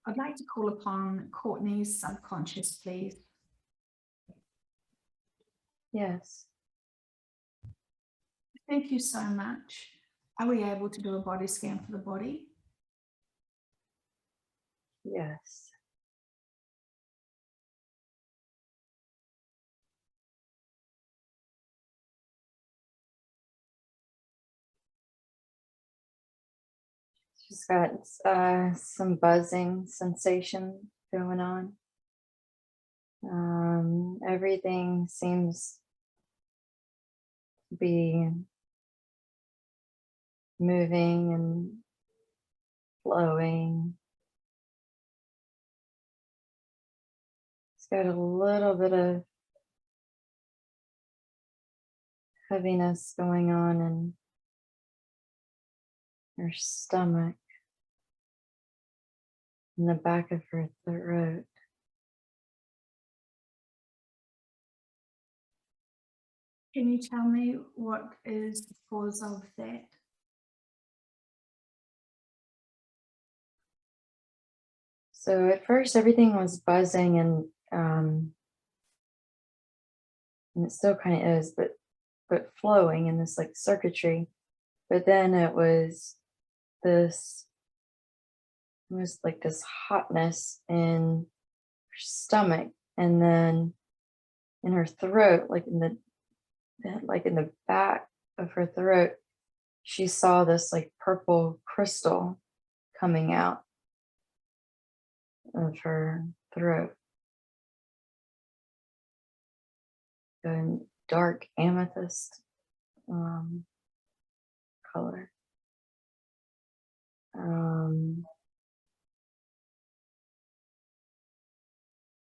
I'd like to call upon Courtney's subconscious, please. Yes. Thank you so much. Are we able to do a body scan for the body? Yes. She's got some buzzing sensation going on. Everything seems to be moving and flowing. It's got a little bit of heaviness going on in her stomach, in the back of her throat. Can you tell me what is the cause of that? So at first everything was buzzing and it still kind of is, but flowing in this like circuitry. But then it was like this hotness in her stomach, and then in her throat, like in the back of her throat, she saw this like purple crystal coming out of her throat. A dark amethyst color.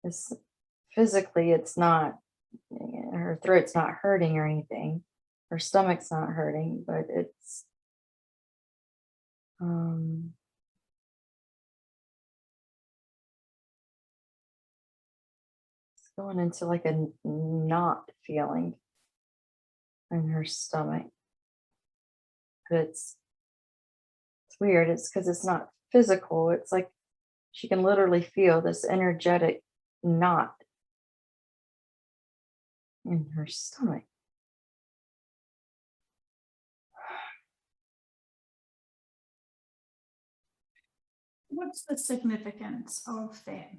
It's physically, it's not, her throat's not hurting or anything. Her stomach's not hurting, but it's going into like a knot feeling in her stomach. But it's weird. It's because it's not physical. It's like she can literally feel this energetic knot in her stomach. What's the significance of that?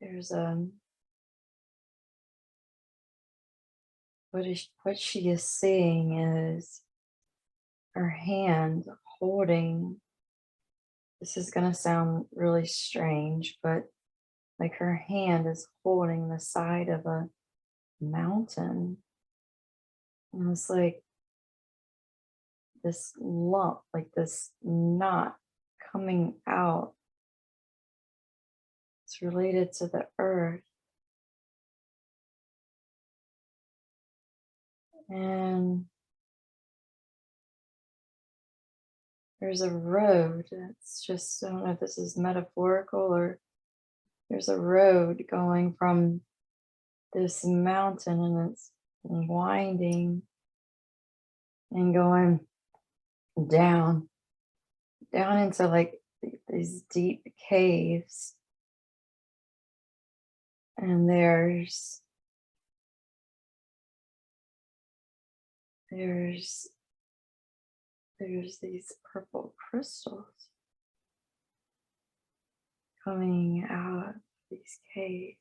There's what she is seeing is her hand holding. This is gonna sound really strange, but like her hand is holding the side of a mountain. And it's like this lump, like this knot coming out. It's related to the earth. And there's a road. It's just, I don't know if this is metaphorical or there's a road going from this mountain, and it's winding and going down into like these deep caves. And there's these purple crystals coming out of these caves.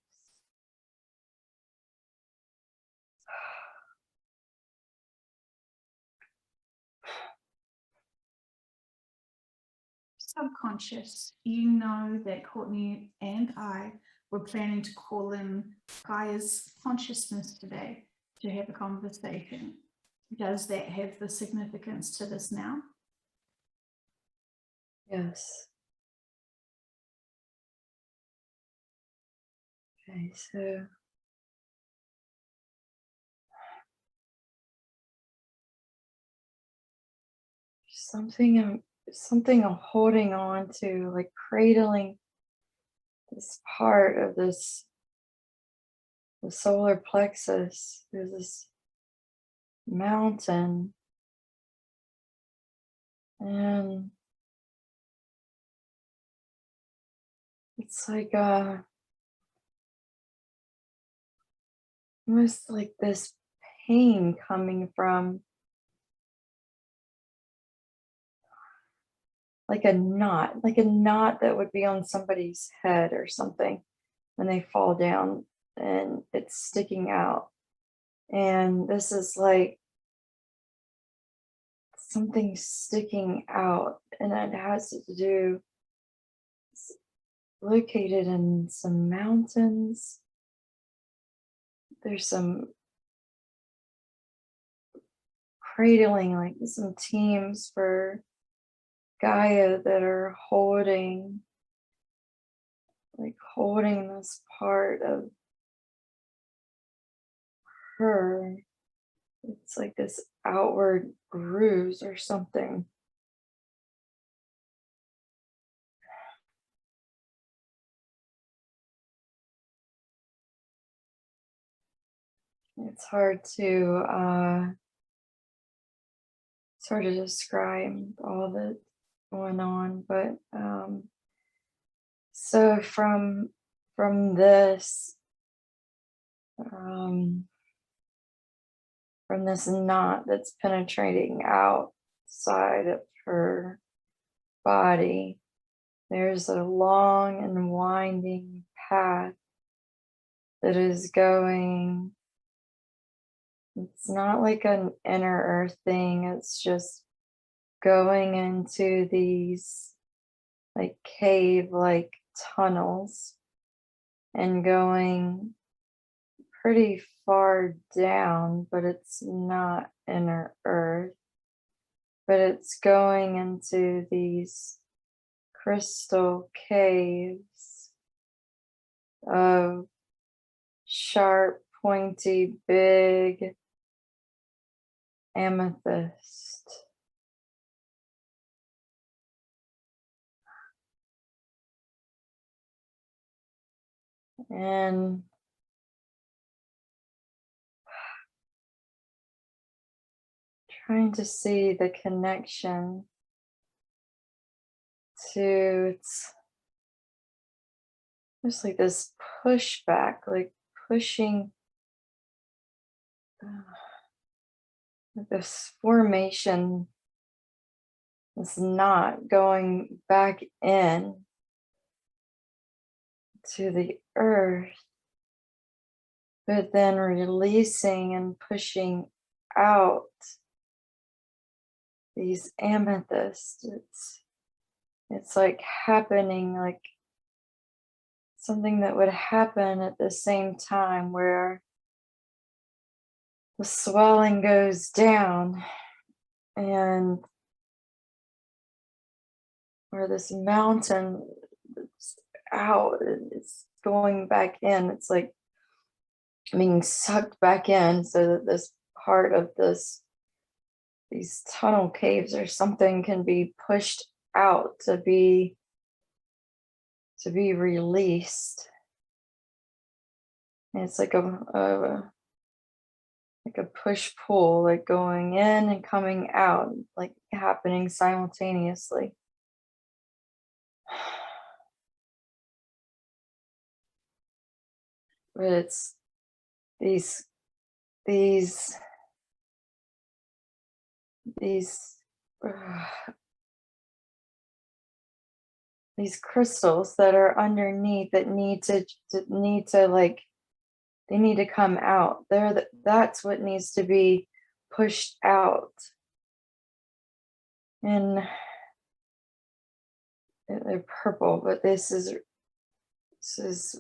Subconscious, you know that Courtney and I were planning to call in Gaia's consciousness today to have a conversation. Does that have the significance to this now? Yes. Okay, so something I'm holding on to, like cradling this part of this, the solar plexus. There's this mountain, and it's like almost like this pain coming from like a knot that would be on somebody's head or something when they fall down, and it's sticking out. And this is like something sticking out, and it has to do, it's located in some mountains. There's some cradling, like some teams for Gaia that are holding this part of her. It's like this outward bruise or something. It's hard to sort of describe all that's going on, but so from this from this knot that's penetrating outside of her body, there's a long and winding path that is going. It's not like an inner earth thing, it's just going into these like cave like tunnels and going pretty far down, but it's not inner earth, but it's going into these crystal caves of sharp, pointy, big amethyst. And trying to see the connection to, it's just like this pushback, like pushing this formation, this knot going back in to the earth, but then releasing and pushing out these amethysts. It's like happening, like something that would happen at the same time, where the swelling goes down and where this mountain is out, it's going back in. It's like being sucked back in, so that this part of these tunnel caves or something can be pushed out to be released. And it's like a push pull, like going in and coming out, like happening simultaneously. But it's these crystals that are underneath that need to like, they need to come out. That's what needs to be pushed out. And they're purple, but this is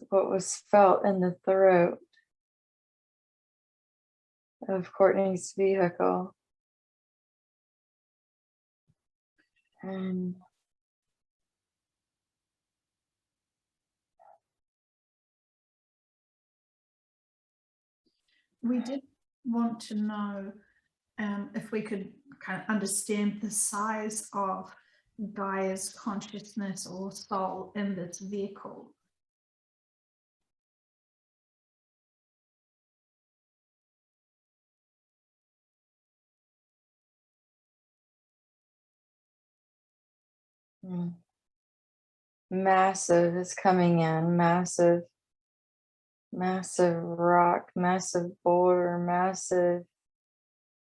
what was felt in the throat of Courtney's vehicle. And we did want to know if we could kind of understand the size of Gaia's consciousness or soul in this vehicle. Massive is coming in, massive, massive rock, massive boulder, massive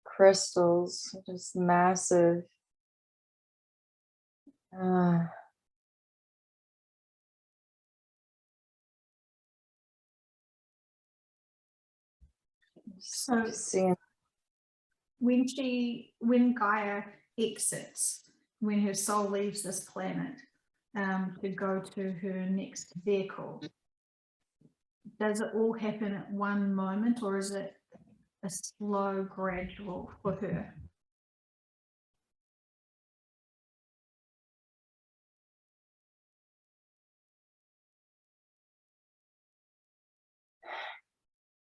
crystals, just massive. Uh, So seeing, when Gaia exits, when her soul leaves this planet to go to her next vehicle, does it all happen at one moment, or is it a slow, gradual for her?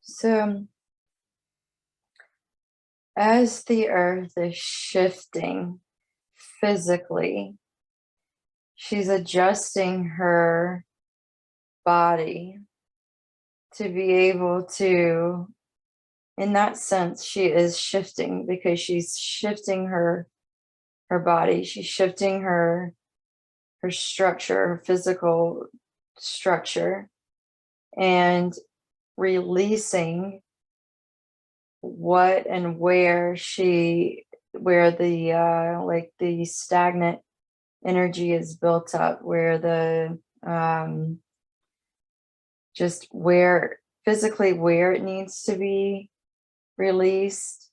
so as the earth is shifting physically, she's adjusting her body to be able to, in that sense, she is shifting because she's shifting her body, she's shifting her structure, her physical structure, and releasing what and where the like the stagnant energy is built up, where the just where physically where it needs to be released.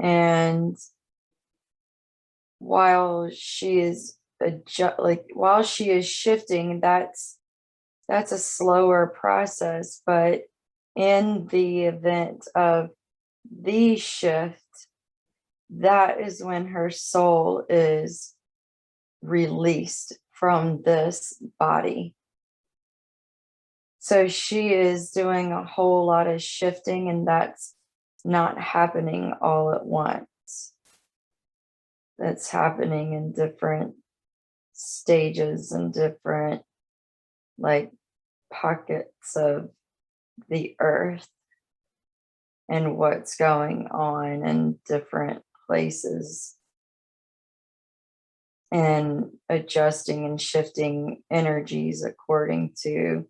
And while she is while she is shifting, that's a slower process, but in the event of the shift, that is when her soul is released from this body. So she is doing a whole lot of shifting, and that's not happening all at once. That's happening in different stages and different like pockets of the earth and what's going on in different places, and adjusting and shifting energies according to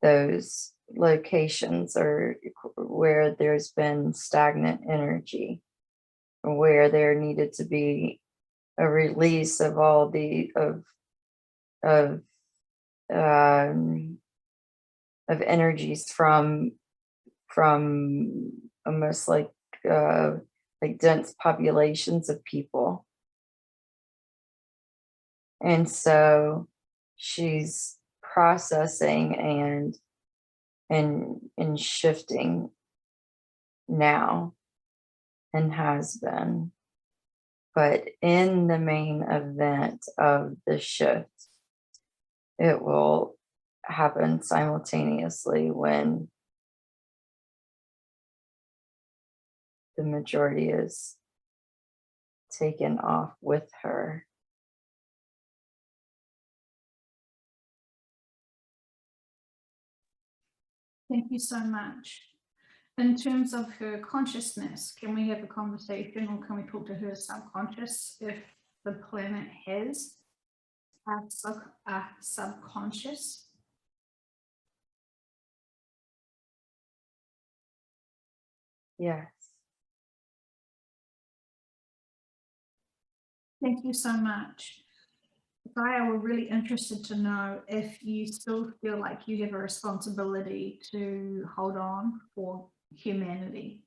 those locations or where there's been stagnant energy, or where there needed to be a release of all the of um, energies from almost like dense populations of people. And so she's processing and shifting now, and has been. But in the main event of the shift, it will happen simultaneously when the majority is taken off with her. Thank you so much. In terms of her consciousness, can we have a conversation, or can we talk to her subconscious if the planet has a subconscious? Yes. Thank you so much. Gaia, we're really interested to know if you still feel like you have a responsibility to hold on for humanity.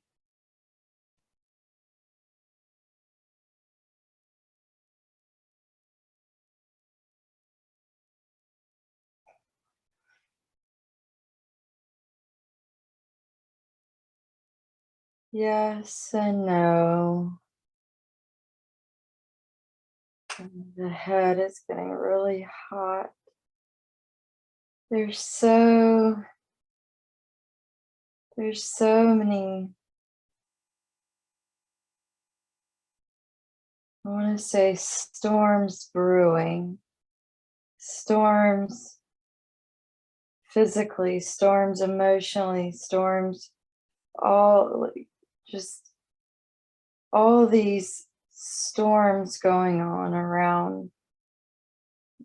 Yes and no. The head is getting really hot. There's so many, I want to say, storms brewing. Storms physically, storms emotionally, storms, all just all these storms going on around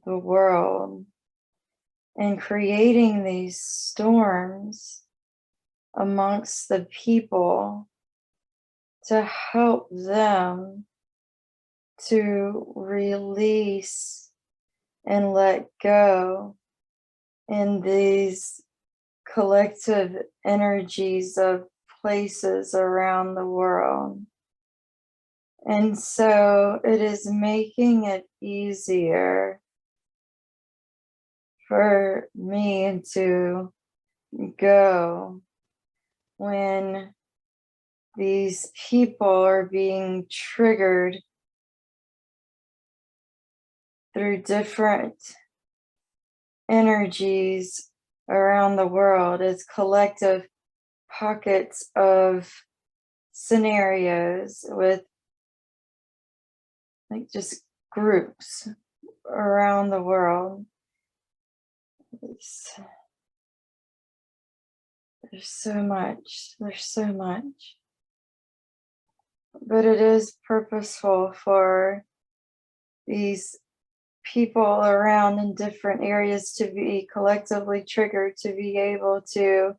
the world and creating these storms amongst the people to help them to release and let go in these collective energies of places around the world. And so it is making it easier for me to go when these people are being triggered through different energies around the world as collective pockets of scenarios with like just groups around the world. There's so much, but it is purposeful for these people around in different areas to be collectively triggered, to be able to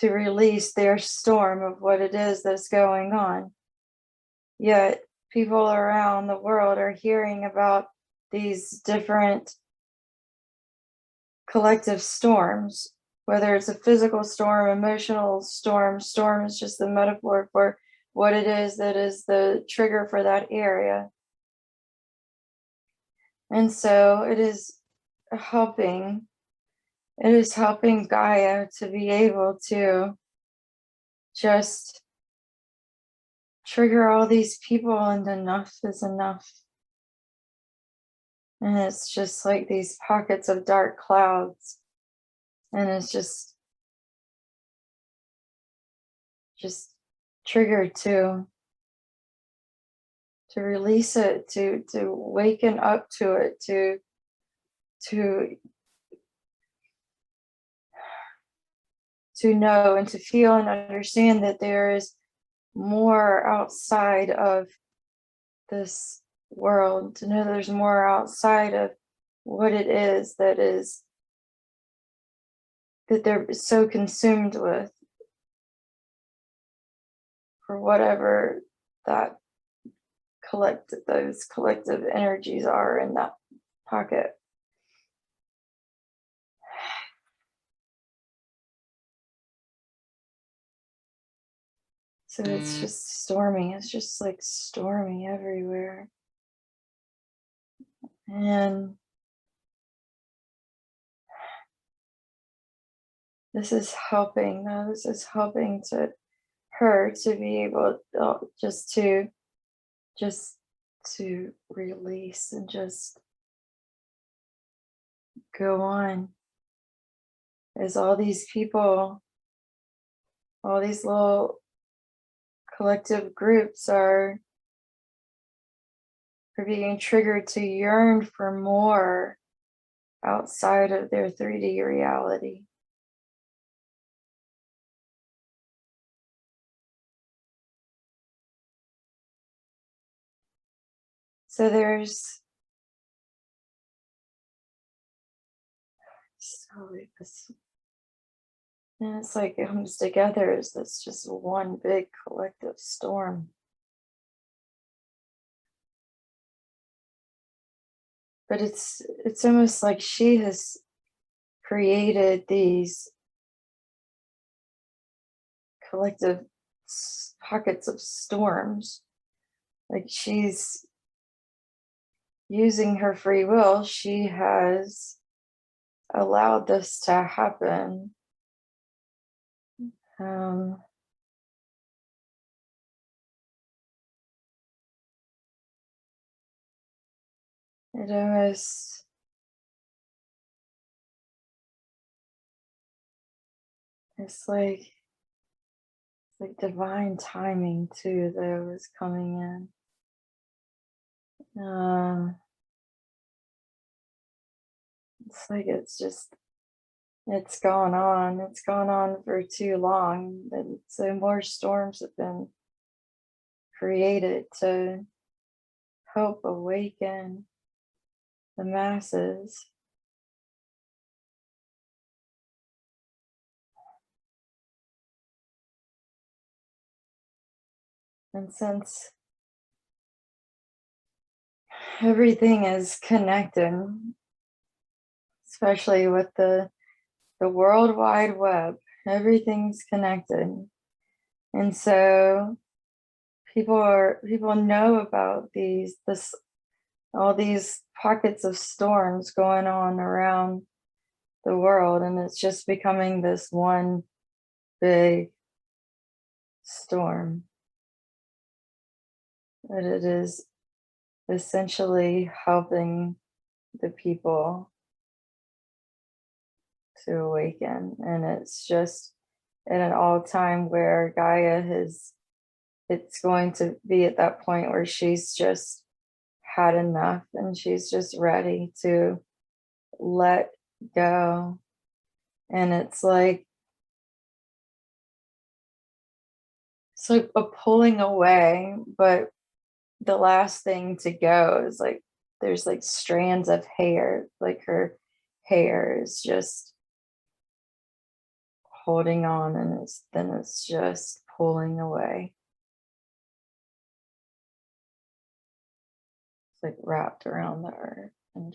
release their storm of what it is that's going on. Yet people around the world are hearing about these different collective storms, whether it's a physical storm, emotional storm. Storm is just the metaphor for what it is that is the trigger for that area. And so it is helping Gaia to be able to just trigger all these people, and enough is enough. And it's just like these pockets of dark clouds, and it's just triggered to release it, to waken up to it, to know and to feel and understand that there is more outside of this world, to know there's more outside of what it is that they're so consumed with, for whatever that those collective energies are in that pocket. So it's just stormy. It's just like stormy everywhere. And this is helping, though. This is helping to her to be able just to release and just go on. As all these people, all these little collective groups are being triggered to yearn for more outside of their 3D reality. So there's and it's like it comes together as this just one big collective storm. But it's almost like she has created these collective pockets of storms. Like she's using her free will, she has allowed this to happen. It almost it's like divine timing too, though, is coming in. It's like it's gone on for too long, and so more storms have been created to help awaken the masses. And since everything is connected, especially with the World Wide Web, everything's connected. And so people know about all these pockets of storms going on around the world, and it's just becoming this one big storm. But it is essentially helping the people to awaken, and it's just at an all-time where Gaia it's going to be at that point where she's just had enough and she's just ready to let go. And it's like a pulling away, but the last thing to go is like there's like strands of hair, like her hair is just holding on, and it's just pulling away. It's like wrapped around the earth, and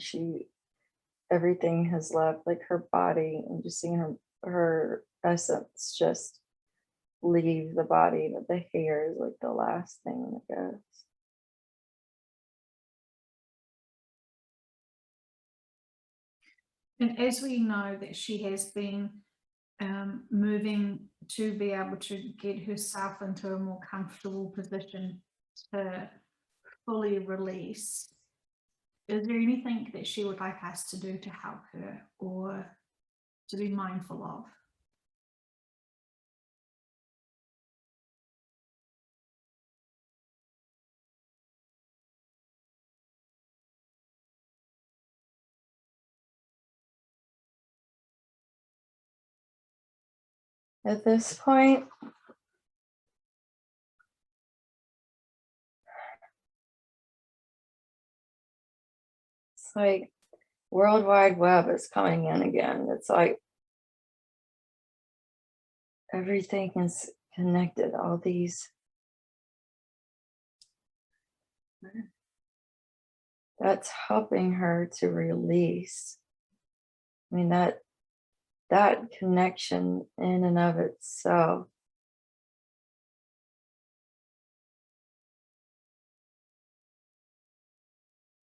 everything has left, like her body, and just seeing her essence just leave the body, but the hair is like the last thing that goes. And as we know that she has been moving to be able to get herself into a more comfortable position to fully release, is there anything that she would like us to do to help her or to be mindful of? At this point, it's like World Wide Web is coming in again. It's like everything is connected, all these. That's helping her to release. I mean, that connection in and of itself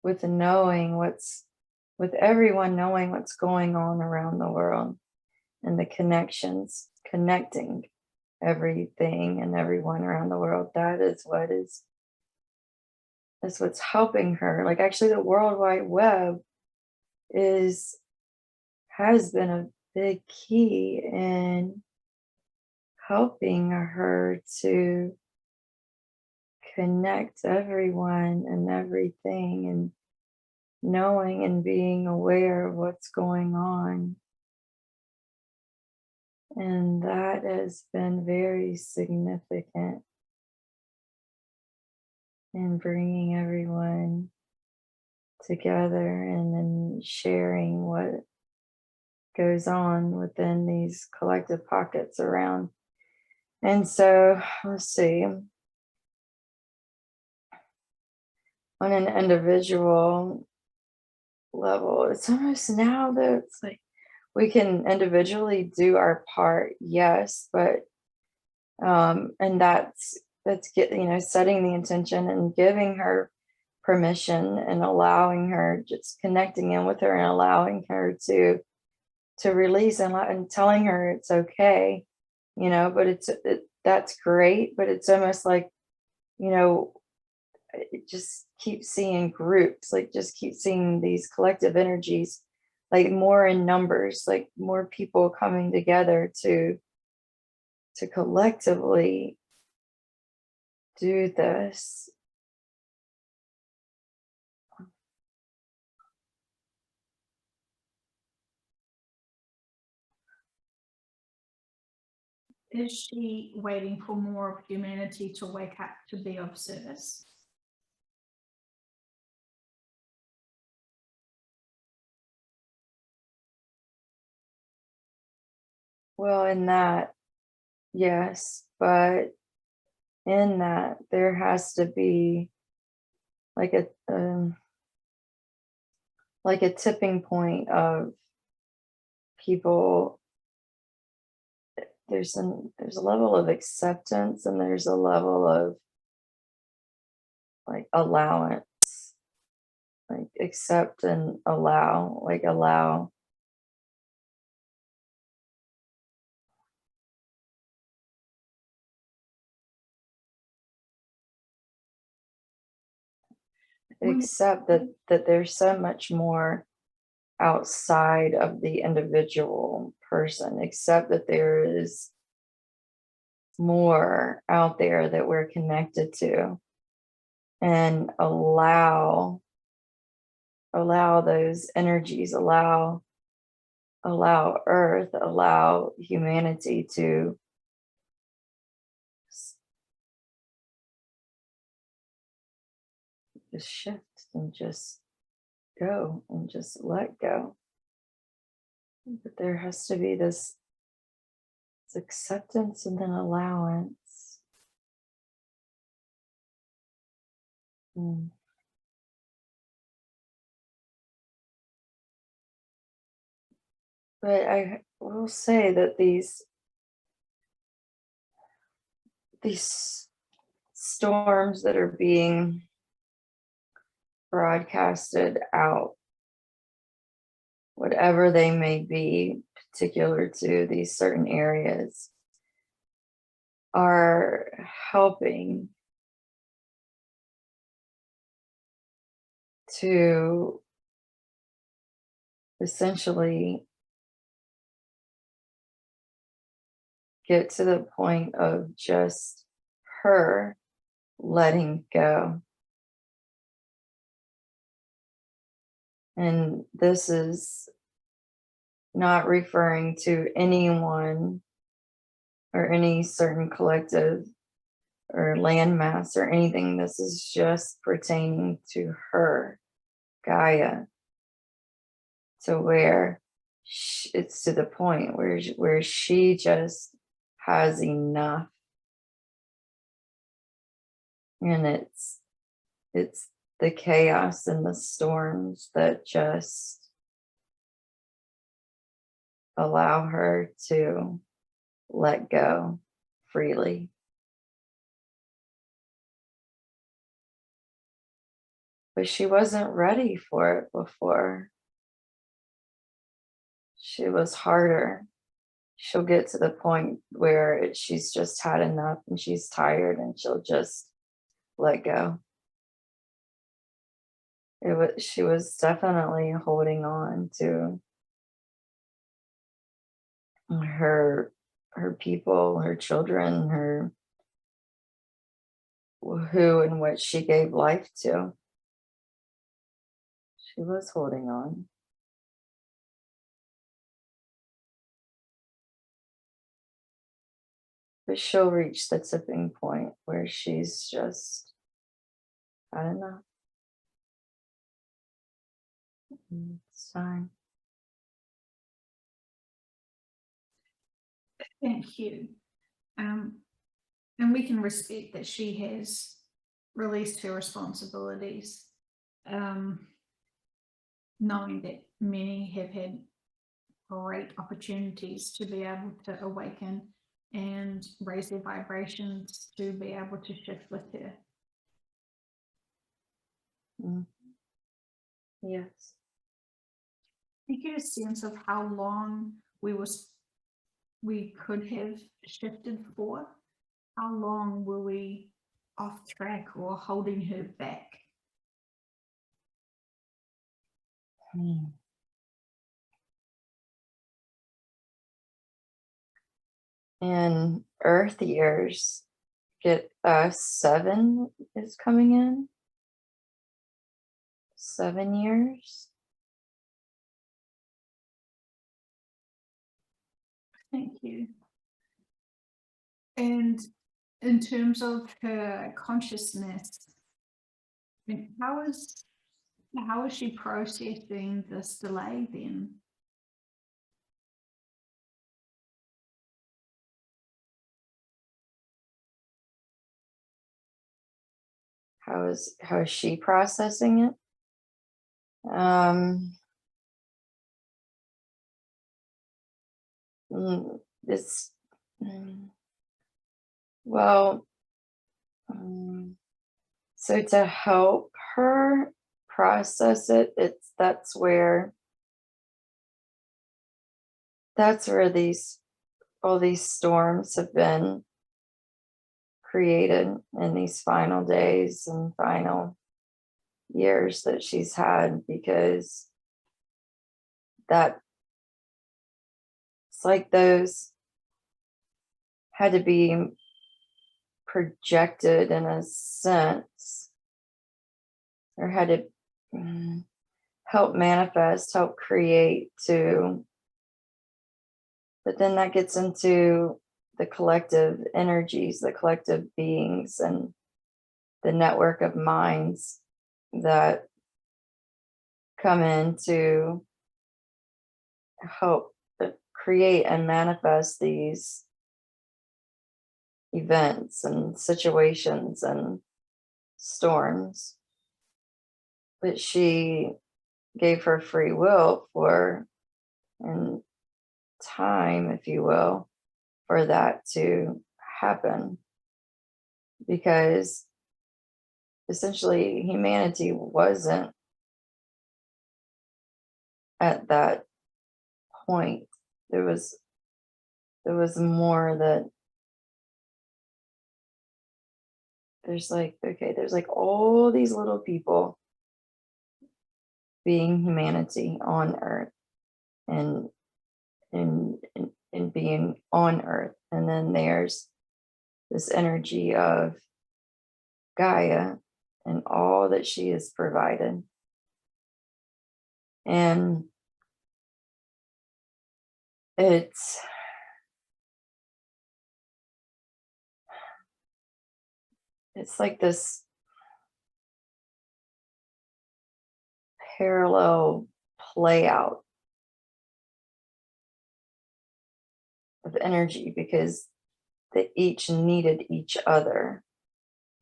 with everyone knowing what's going on around the world, and the connections connecting everything and everyone around the world, that's what's helping her. Like, actually, the World Wide Web has been a big key in helping her to connect everyone and everything, and knowing and being aware of what's going on. And that has been very significant in bringing everyone together and then sharing what goes on within these collective pockets around. And so, let's see, on an individual level, it's almost now that it's like we can individually do our part, yes, but and that's setting the intention and giving her permission and allowing her, just connecting in with her and allowing her to release, and telling her it's okay, but that's great, but it's almost like, it just keeps seeing groups, like just keep seeing these collective energies, like more in numbers, like more people coming together to collectively do this. Is she waiting for more of humanity to wake up to be of service? Well, in that, yes, but in that there has to be like a tipping point of people. There's a level of acceptance and there's a level of like allowance, like accept and allow, like allow. Accept that there's so much more outside of the individual person, accept that there is more out there that we're connected to, and allow those energies, allow earth, allow humanity to just shift and just go and just let go. But there has to be this acceptance and then allowance. Mm. But I will say that these storms that are being broadcasted out, whatever they may be, particular to these certain areas, are helping to essentially get to the point of just her letting go. And this is not referring to anyone or any certain collective or landmass or anything. This is just pertaining to her, Gaia, to where it's to the point where she just has enough. And it's the chaos and the storms that just allow her to let go freely. But she wasn't ready for it before. She was harder. She'll get to the point where she's just had enough and she's tired and she'll just let go. She was definitely holding on to her people, her children, her who and what she gave life to. She was holding on. But she'll reach the tipping point where she's just had enough. It's time. Thank you. And we can respect that she has released her responsibilities, knowing that many have had great opportunities to be able to awaken and raise their vibrations to be able to shift with her. Yes. You get a sense of how long we could have shifted for? How long were we off track or holding her back? And Earth years get 7 is coming in. 7 years. Thank you. And in terms of her consciousness, and how is she processing this delay then? How is she processing it? It's well, so to help her process it, that's where these all these storms have been created in these final days and final years that she's had, because that it's like those had to be projected in a sense, or had to help manifest, help create to, but then that gets into the collective energies, the collective beings, and the network of minds that come in to help create and manifest these events and situations and storms. But she gave her free will for, and time, if you will, for that to happen, because essentially humanity wasn't at that point. There was more that there's like, okay, there's like all these little people being humanity on earth, and and being on earth, and then there's this energy of Gaia and all that she has provided. And it's like this parallel play out of energy, because they each needed each other,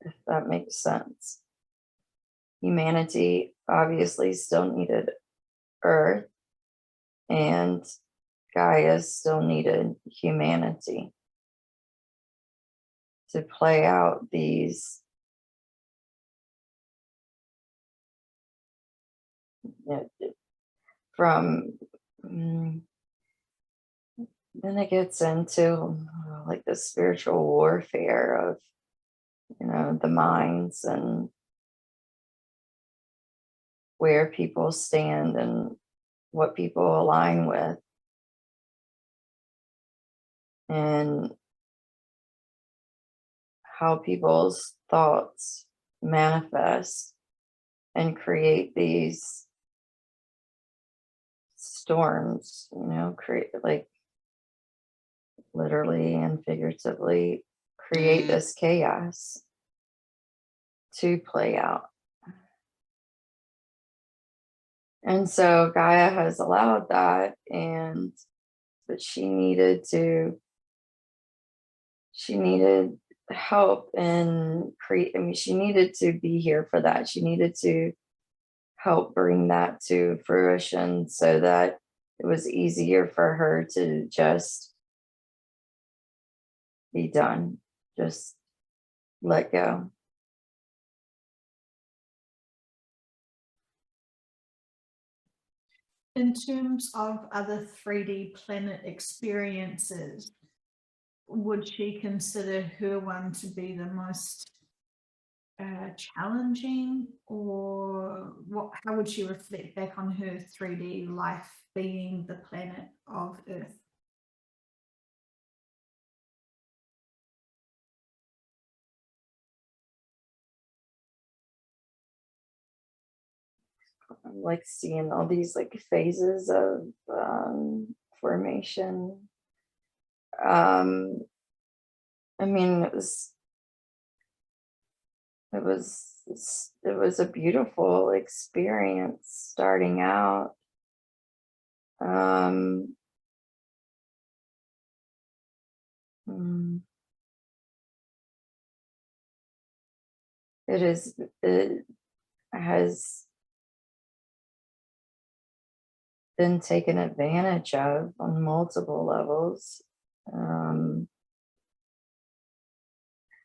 if that makes sense. Humanity obviously still needed Earth, and Gaia still needed humanity to play out these, from then it gets into like the spiritual warfare of, the minds, and where people stand and what people align with, and how people's thoughts manifest and create these storms, create, like, literally and figuratively create this chaos to play out. And so Gaia has allowed that, and but she needed help and create. I mean, she needed to be here for that. She needed to help bring that to fruition, so that it was easier for her to just be done, just let go. In terms of other 3D planet experiences, would she consider her one to be the most challenging, or how would she reflect back on her 3D life being the planet of Earth? I'm like seeing all these like phases of formation. I mean, it was a beautiful experience starting out. Um, mm, it has been taken advantage of on multiple levels. Um,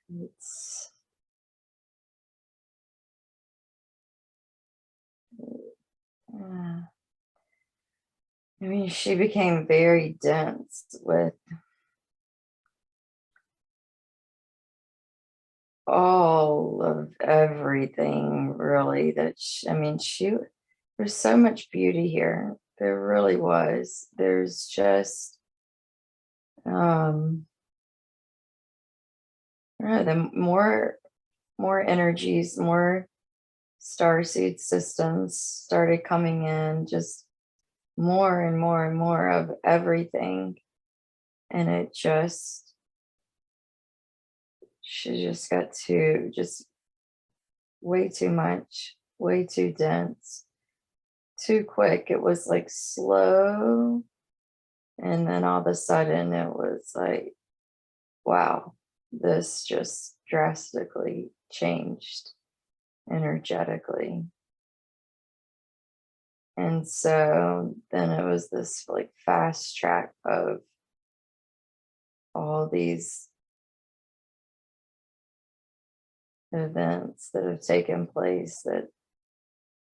it's uh, I mean, she became very dense with all of everything, really. I mean, there's so much beauty here. There really was. There's just, um, I don't know, more energies, more starseed systems started coming in, just more and more and more of everything. And she just got just way too much, way too dense, too quick. It was like slow. And then all of a sudden it was like, wow, this just drastically changed energetically. And so then it was this like fast track of all these events that have taken place that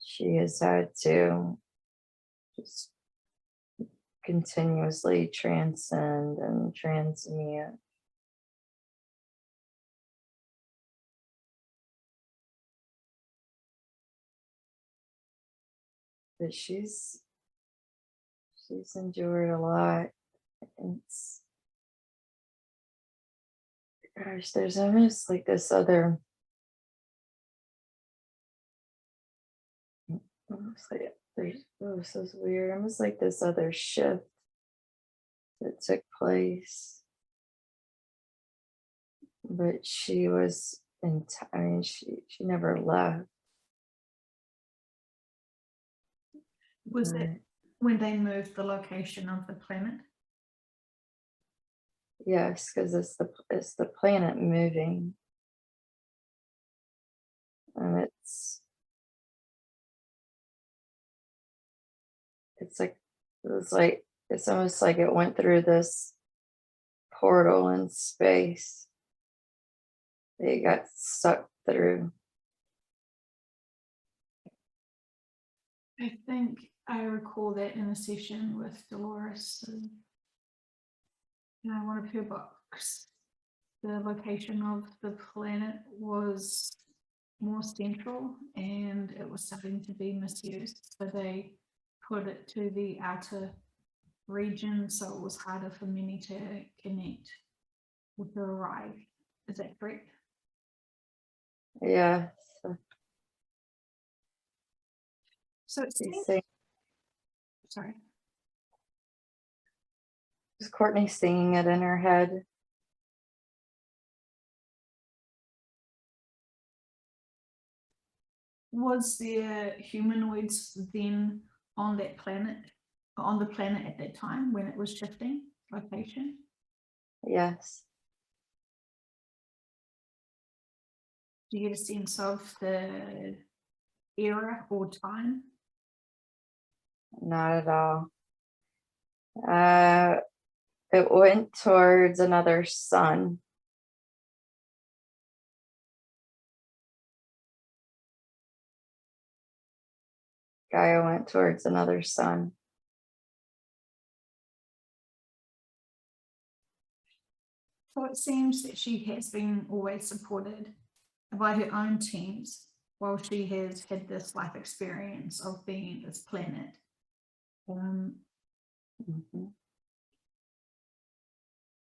she has had to just continuously transcend and transmute. But she's endured a lot. It's Gosh, there's almost like this other, almost like this is weird. Almost like this other shift that took place. But she was I mean, she never left. Was that But when they moved the location of the planet? yes, because it's the planet moving, and it's like it's almost like it went through this portal in space. They got sucked through. I think I recall that in a session with Dolores in one of her books. The location of the planet was more central and it was starting to be misused. So they put it to the outer region so it was harder for many to connect with or arrive. Is that correct? Yeah. So it She's seems, saying, sorry. is Courtney singing it in her head? Was there humanoids then on that planet, on the planet at that time when it was shifting location? Yes. Do you get a sense of the era or time? Not at all. It went towards another sun. Gaia went towards another sun. So it seems that she has been always supported by her own teams while she has had this life experience of being this planet. Mhm.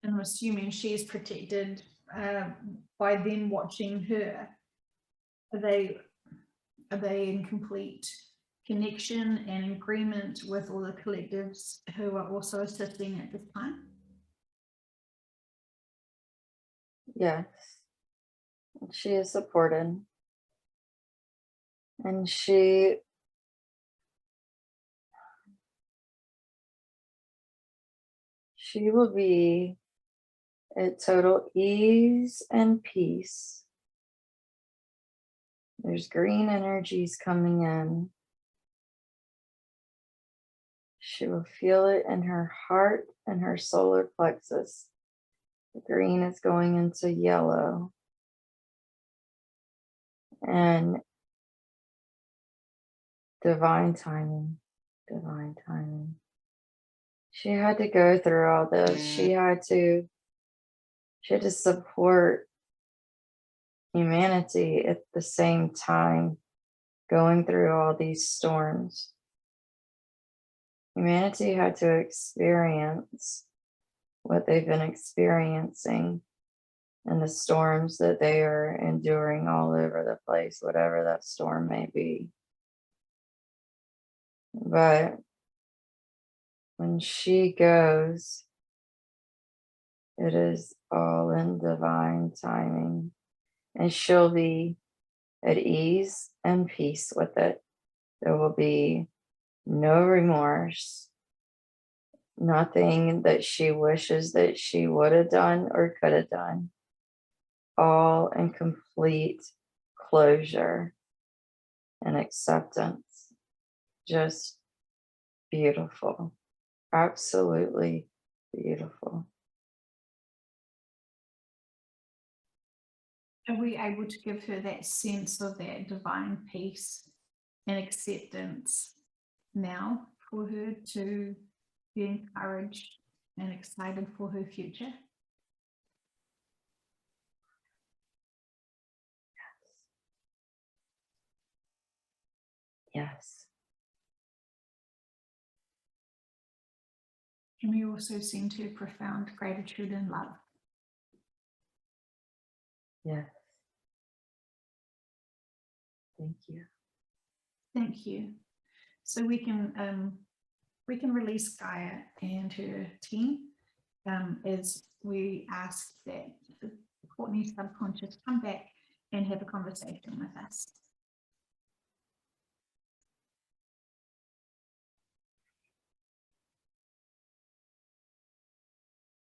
And I'm assuming she is protected by them watching her. Are they in complete connection and agreement with all the collectives who are also assisting at this time? Yes. She is supported. And she will be at total ease and peace. There's green energies coming in. She will feel it in her heart and her solar plexus. The green is going into yellow. And divine timing, divine timing. She had to go through all this. She had to support humanity at the same time going through all these storms. Humanity had to experience what they've been experiencing and the storms that they are enduring all over the place, whatever that storm may be. But when she goes, it is all in divine timing, and she'll be at ease and peace with it. There will be no remorse, nothing that she wishes that she would have done or could have done. All in complete closure and acceptance. Just beautiful. Absolutely beautiful. Are we able to give her that sense of that divine peace and acceptance now for her to be encouraged and excited for her future? Yes. Can we also send her profound gratitude and love? Yes. Thank you. Thank you. So we can release Gaia and her team as we ask that Qht's subconscious come back and have a conversation with us.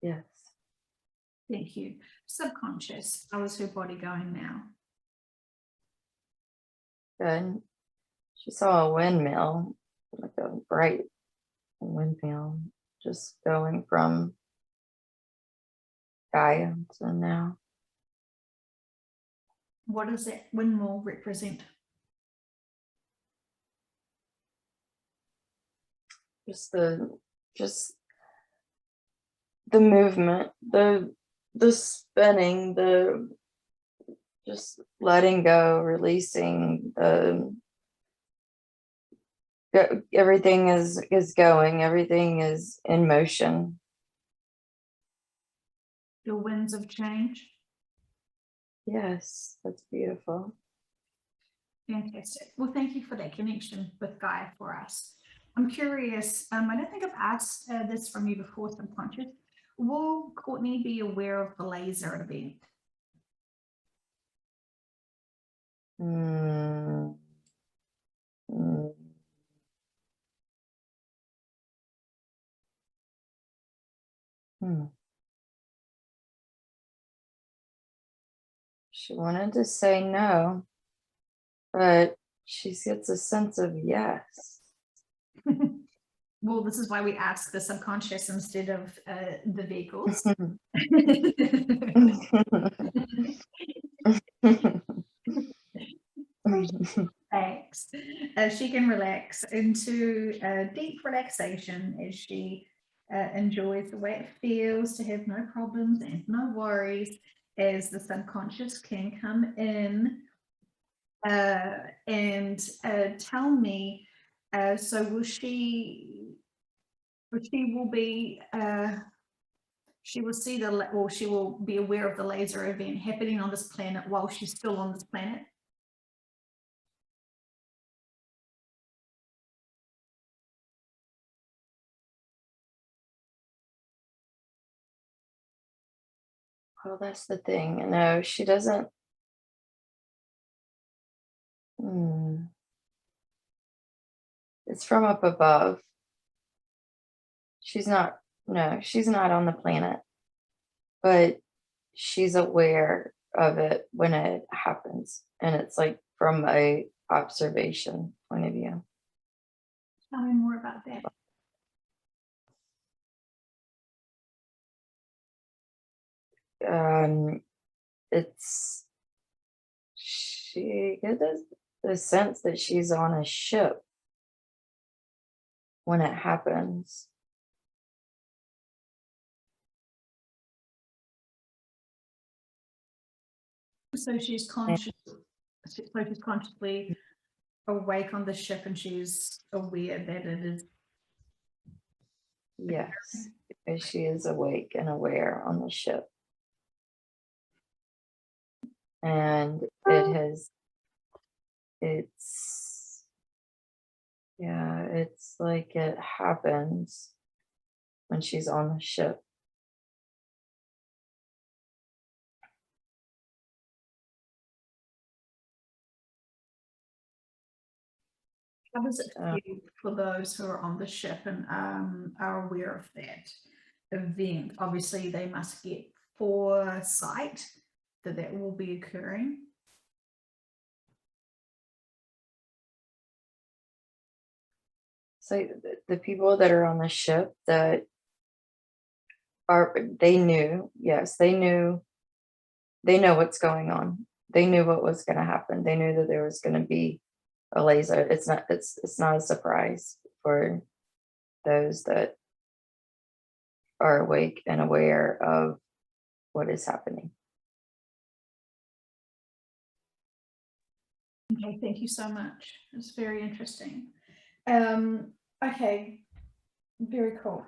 Yes. Thank you. Subconscious, how is her body going now? Good. She saw a windmill, like a bright windmill, just going from Gaia to now. What does that windmill represent? Just the movement, the spinning, the just letting go, releasing, everything is going, everything is in motion. The winds of change? Yes, that's beautiful. Fantastic. Well, thank you for that connection with Gaia for us. I'm curious, I don't think I've asked this from you before, subconscious. Will Qht be aware of the laser event? Mm. Mm. Hmm. She wanted to say no, but she gets a sense of yes. Well, this is why we ask the subconscious instead of the vehicles. Relax. She can relax into deep relaxation as she enjoys the way it feels to have no problems and no worries, as the subconscious can come in and tell me, so she will be she will see she will be aware of the laser event happening on this planet while she's still on this planet. Well, that's the thing. No, she doesn't. It's from up above. She's not, no, she's not on the planet, but she's aware of it when it happens. And it's like from a observation point of view. Tell me more about that. It's she gets the sense that she's on a ship when it happens. So she's conscious. So she's consciously awake on the ship, and she's aware that it is. Yes, because she is awake and aware on the ship. And it's like it happens when she's on the ship. How does it feel for those who are on the ship and are aware of that event? Obviously, they must get foresight that that will be occurring. So the people that are on the ship that they knew, yes, they know what's going on. They knew what was going to happen. They knew that there was going to be a laser. It's not a surprise for those that are awake and aware of what is happening. Okay, thank you so much. It's very interesting. Okay, very cool.